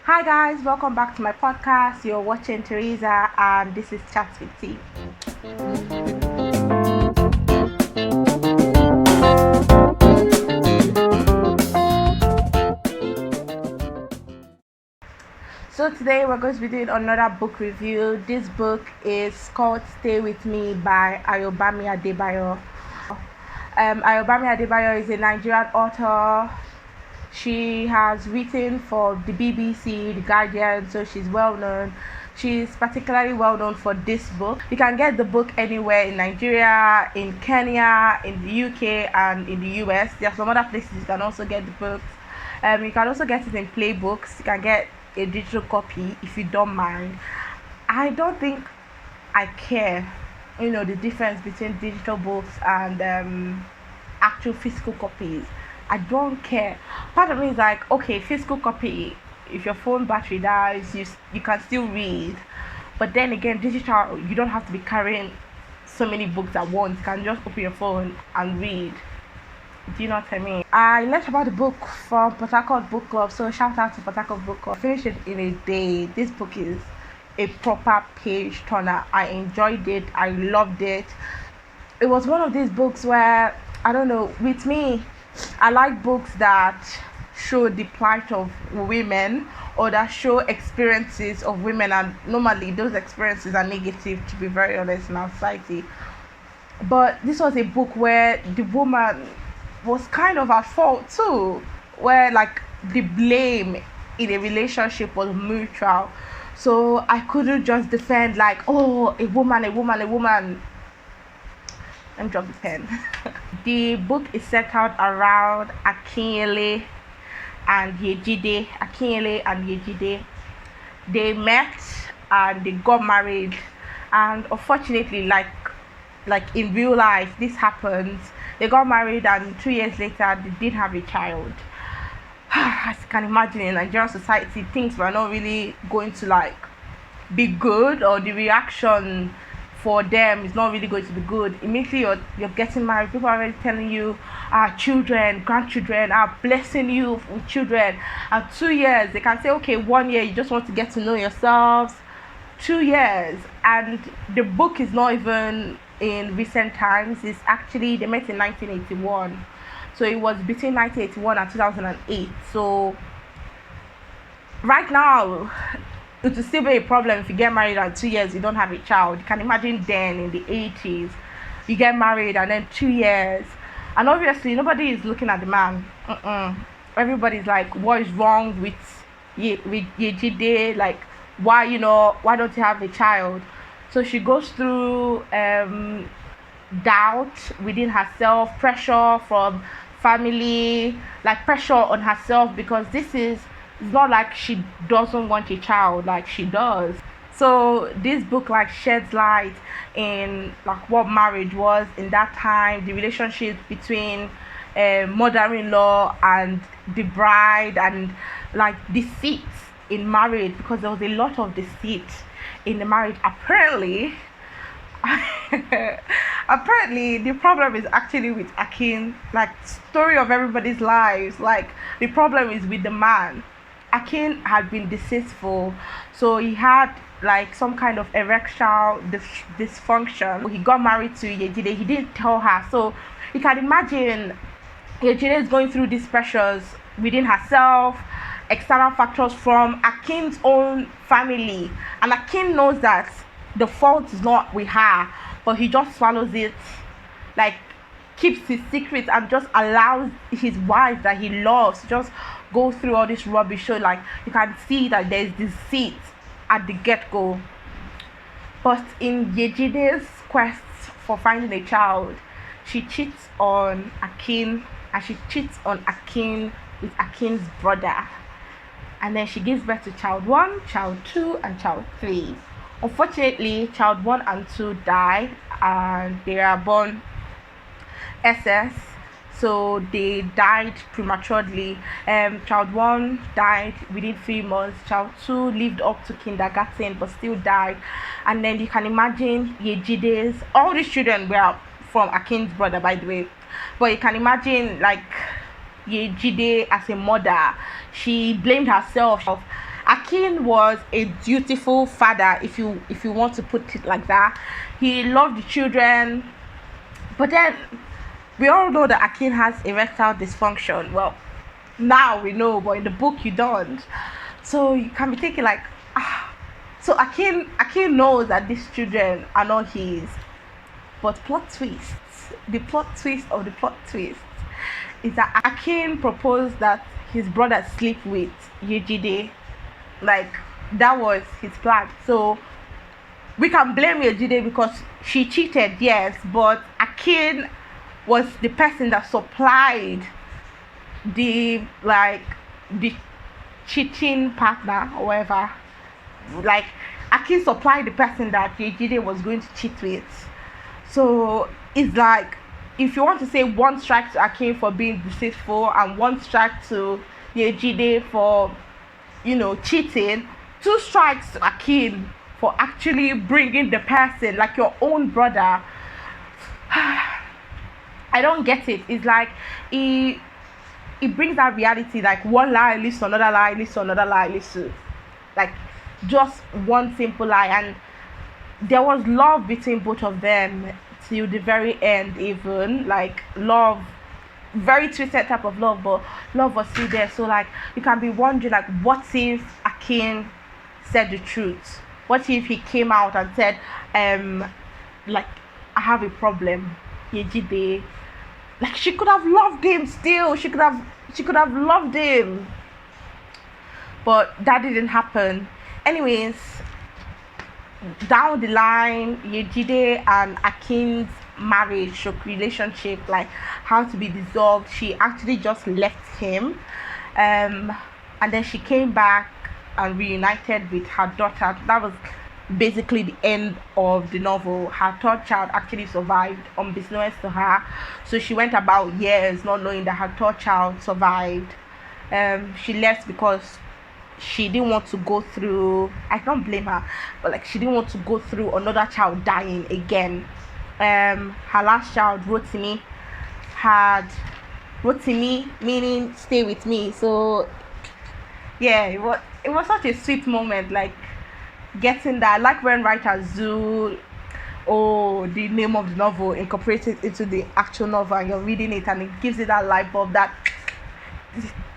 Hi guys, welcome back to my podcast. You're watching Teresa and this is Chats with T. So today we're going to be doing another book review. This book is called Stay With Me by Ayobami Adebayo. Ayobami Adebayo is a Nigerian author. She has written for the BBC, The Guardian, so she's well known. She's particularly well known for this book. You can get the book anywhere in Nigeria, in Kenya, in the UK, and in the US. There are some other places you can also get the books. You can also get it in playbooks. You can get a digital copy if you don't mind. I don't think I care, the difference between digital books and actual physical copies. I don't care. Part of me is like, okay, physical copy, if your phone battery dies, you can still read. But then again, digital, you don't have to be carrying so many books at once. You can just open your phone and read. Do you know what I mean? I learned about the book from Port Harcourt Book Club, so shout out to Port Harcourt Book Club. I finished it in a day. This book is a proper page turner. I enjoyed it. I loved it. It was one of these books where, I don't know, with me, I like books that show the plight of women or that show experiences of women, and normally those experiences are negative, to be very honest, in our society. But this was a book where the woman was kind of at fault too, where like the blame in a relationship was mutual. So I couldn't just defend like, oh, a woman. Let me drop the pen. The book is set out around Akinyele and Yejide. Akinyele and Yejide. They met and they got married, and unfortunately, like in real life, this happens. They got married, and 2 years later, they did have a child. As you can imagine, in Nigerian society, things were not really going to like be good, or the reaction for them is not really going to be good. Immediately you're getting married, people are already telling you children, grandchildren are blessing you with children. And 2 years, they can say, okay, 1 year you just want to get to know yourselves. 2 years, and the book is not even in recent times. It's actually, they met in 1981, so it was between 1981 and 2008. So right now it will still be a problem if you get married and 2 years you don't have a child. You can imagine then in the 80s, you get married and then 2 years, and obviously nobody is looking at the man. Everybody's like, what is wrong with Yejide? Like, why don't you have a child? So she goes through doubt within herself, pressure from family, like pressure on herself, because it's not like she doesn't want a child, like she does. So this book like sheds light in like what marriage was in that time, the relationship between mother-in-law and the bride, and like deceit in marriage, because there was a lot of deceit in the marriage apparently. Apparently the problem is actually with Akin, like story of everybody's lives, like the problem is with the man. Akin had been deceitful, so he had like some kind of erectile dysfunction. He got married to Yejide, he didn't tell her, so you can imagine Yejide is going through these pressures within herself, external factors from Akin's own family, and Akin knows that the fault is not with her, but he just swallows it, like keeps his secret, and just allows his wife that he loves just go through all this rubbish. So like you can see that there's deceit at the get-go. But in Yejide's quest for finding a child, she cheats on Akin, and she cheats on Akin with Akin's brother, and then she gives birth to child 1, child 2, and child 3. Unfortunately, child 1 and 2 die, and they are born SS, so they died prematurely. Child 1 died within 3 months, child 2 lived up to kindergarten but still died. And then you can imagine Yejide's, all these children were from Akin's brother, by the way, but you can imagine like Yejide as a mother, she blamed herself. Akin was a dutiful father, if you want to put it like that. He loved the children, but then we all know that Akin has erectile dysfunction. Well, now we know, but in the book you don't. So you can be thinking like, so Akin knows that these children are not his. But plot twist, the plot twist of the plot twist is that Akin proposed that his brother sleep with Yejide. Like, that was his plan. So we can blame Yejide because she cheated, yes, but Akin was the person that supplied the cheating partner or whatever. Like, Akin supplied the person that Yejide was going to cheat with. So it's like, if you want to say one strike to Akin for being deceitful and one strike to Yejide for, cheating, two strikes to Akin for actually bringing the person, like your own brother. I don't get it. It's like it brings that reality, like one lie leads to another lie, leads to another lie, leads to like just one simple lie. And there was love between both of them till the very end. Even like love, very twisted type of love, but love was still there. So like you can be wondering, like, what if Akin said the truth? What if he came out and said, like, I have a problem, Yejide? Like, she could have loved him still. She could have loved him. But that didn't happen. Anyways, down the line, Yejide and Akin's marriage relationship, like how to be dissolved, she actually just left him. And then she came back and reunited with her daughter. That was basically the end of the novel. Her third child actually survived, unbeknownst to her. So she went about years not knowing that her third child survived. She left because she didn't want to go through, I can't blame her, but like she didn't want to go through another child dying again. Her last child, Rotimi, meaning stay with me. So yeah, it was such a sweet moment, like getting that. Like when writers do the name of the novel incorporated into the actual novel and you're reading it and it gives it that light bulb that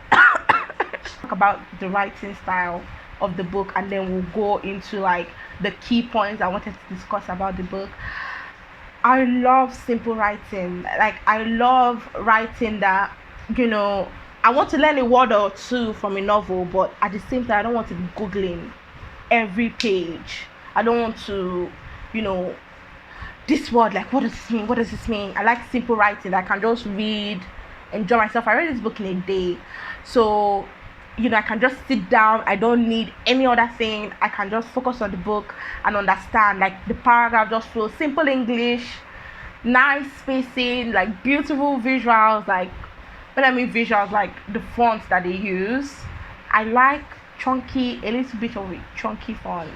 talk about the writing style of the book, and then we'll go into like the key points I wanted to discuss about the book. I love simple writing. Like, I love writing that, I want to learn a word or two from a novel, but at the same time I don't want to be googling every page. I don't want to, this word, like, what does this mean? I like simple writing. I can just read, enjoy myself. I read this book in a day, so I can just sit down. I don't need any other thing. I can just focus on the book and understand. Like, the paragraph just flows, simple English, nice spacing, like beautiful visuals. Like, when I mean visuals, like the fonts that they use, I like a little bit of a chunky font,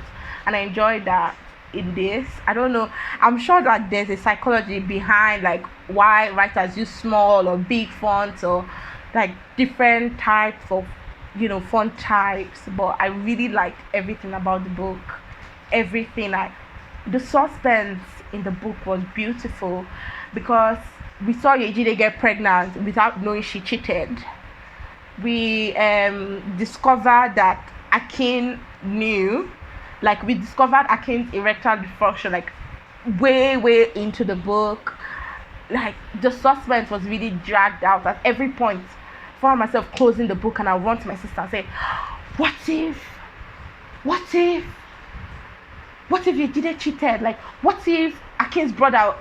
and I enjoy that in this. I don't know, I'm sure that there's a psychology behind like why writers use small or big fonts or like different types of font types, but I really liked everything about the book. Everything. Like, the suspense in the book was beautiful because we saw Yejide get pregnant without knowing she cheated. We discovered that Akin knew. Like, we discovered Akin's erectile dysfunction like way into the book. Like, the suspense was really dragged out at every point. I found myself closing the book and I run to my sister and say, what if Yejide cheated? Like, what if Akin's brother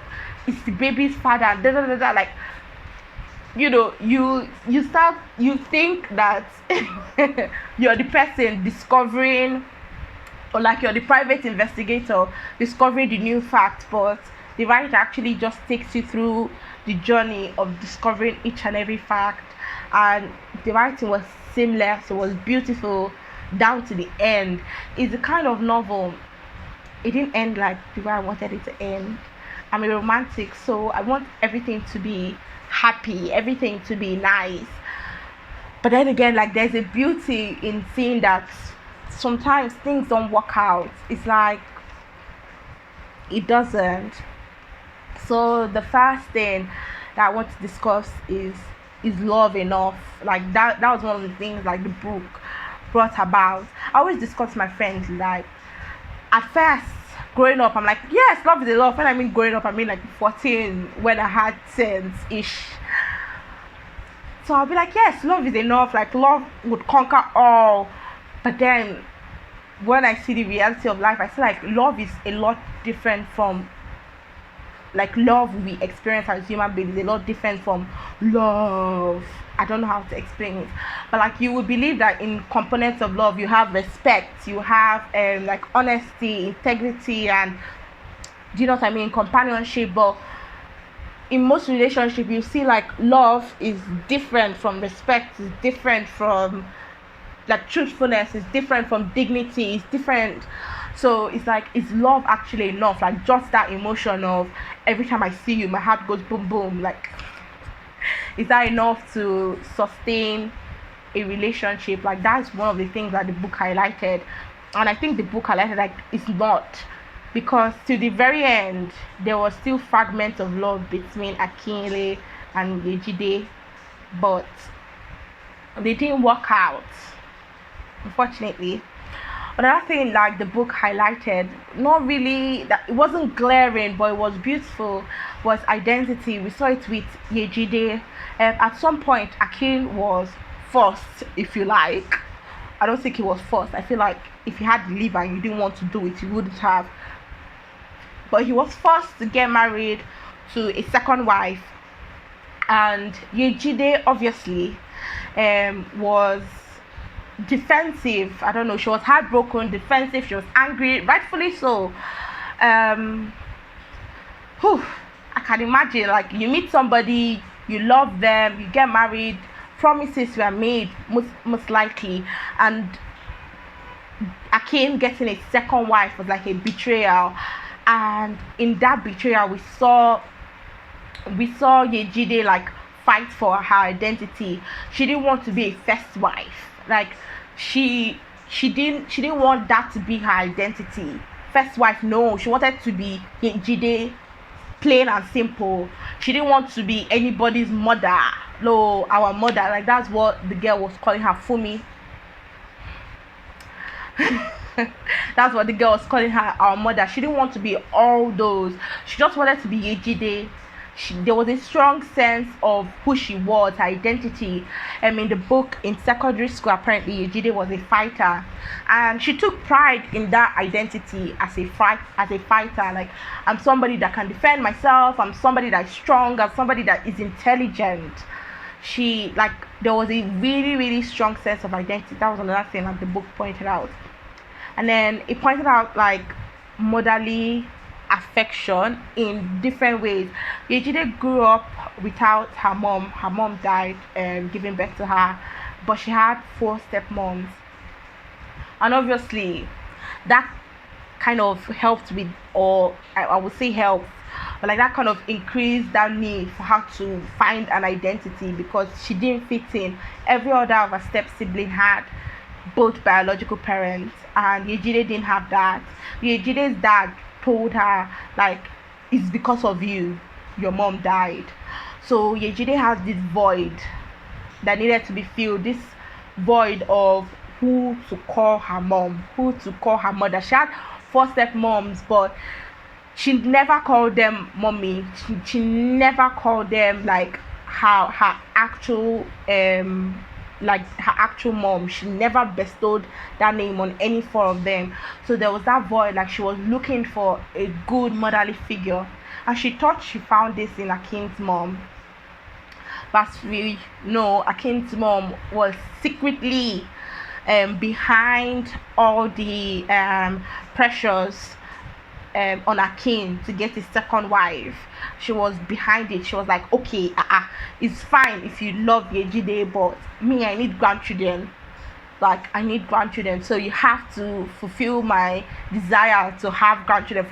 is the baby's father? And like, you think that you're the person discovering, or like you're the private investigator discovering the new fact, but the writer actually just takes you through the journey of discovering each and every fact. And the writing was seamless. It was beautiful down to the end. It's a kind of novel, it didn't end like the way I wanted it to end. I'm a romantic, so I want everything to be happy, everything to be nice. But then again, like, there's a beauty in seeing that sometimes things don't work out. It's like it doesn't. So the first thing that I want to discuss is love enough? Like that was one of the things like the book brought about. I always discuss with my friends, like at first growing up I'm like, yes, love is a love. When I mean growing up, I mean like 14, when I had sense ish. So I'll be like, yes, love is enough, like love would conquer all. But then when I see the reality of life, I feel like love is a lot different from like love we experience as human beings, a lot different from love. I don't know how to explain it, but like you would believe that in components of love you have respect, you have like honesty, integrity, and do you know what I mean, companionship. But in most relationships you see like love is different from respect, is different from like truthfulness, is different from dignity, is different. So it's like, is love actually enough? Like just that emotion of every time I see you my heart goes boom boom, like is that enough to sustain a relationship? Like that's one of the things that the book highlighted. And I think the book highlighted like it's not, because to the very end there was still fragments of love between Akinle and Yejide, but they didn't work out, unfortunately. Another thing like the book highlighted, not really that it wasn't glaring but it was beautiful, was identity. We saw it with Yejide. At some point Akin was forced, if you like. I don't think he was forced. I feel like if he had the leave and you didn't want to do it, you wouldn't have. But he was forced to get married to a second wife, and Yejide obviously was defensive. I don't know, she was heartbroken, defensive, she was angry, rightfully so. I can imagine, like you meet somebody, you love them, you get married, promises were made, most likely, and Akin getting a second wife was like a betrayal. And in that betrayal we saw Yejide like fight for her identity. She didn't want to be a first wife. Like she didn't want that to be her identity. First wife, no, she wanted to be Yejide, plain and simple. She didn't want to be anybody's mother. No, our mother. Like that's what the girl was calling her, Fumi. That's what the girl was calling her, our mother. She didn't want to be all those. She just wanted to be Yejide. There was a strong sense of who she was, her identity. In the book, in secondary school, apparently Yejide was a fighter, and she took pride in that identity as a fighter. Like, I'm somebody that can defend myself. I'm somebody that is strong. I'm somebody that is intelligent. There was a really, really strong sense of identity. That was another thing that the book pointed out. And then it pointed out like motherly affection in different ways. Yejide grew up without her mom. Her mom died giving birth to her, but she had 4 stepmoms, and obviously that kind of helped with, or I would say helped, but like that kind of increased that need for her to find an identity, because she didn't fit in. Every other of her step sibling had both biological parents, and Yejide didn't have that. Yejide's dad told her, like, it's because of you your mom died. So Yejide has this void that needed to be filled, this void of who to call her mom, who to call her mother. She had 4 stepmoms, but she never called them mommy. She never called them like her actual her actual mom. She never bestowed that name on any 4 of them. So there was that void, like she was looking for a good motherly figure, and she thought she found this in Akin's mom. But we know Akin's mom was secretly behind all the pressures on Akin to get his second wife. She was behind it. She was like, okay, it's fine if you love Yejide, but me, I need grandchildren. Like, I need grandchildren, so you have to fulfill my desire to have grandchildren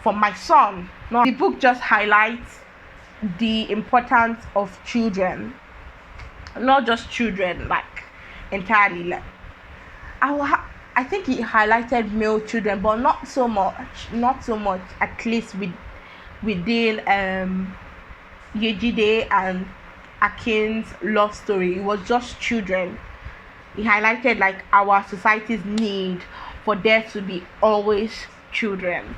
for my son. No, the book just highlights the importance of children, not just children, like entirely. Like, I think he highlighted male children, but not so much, at least within Yejide and Akin's love story. It was just children. He highlighted like our society's need for there to be always children.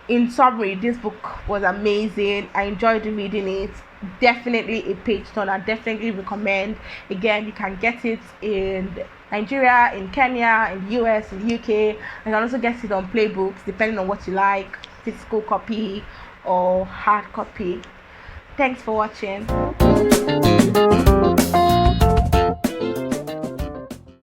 In summary, this book was amazing. I enjoyed reading it. Definitely a page turner. Definitely recommend. Again, you can get it in Nigeria, in Kenya, in the US, in the UK. You can also get it on Playbooks, depending on what you like, physical copy or hard copy. Thanks for watching.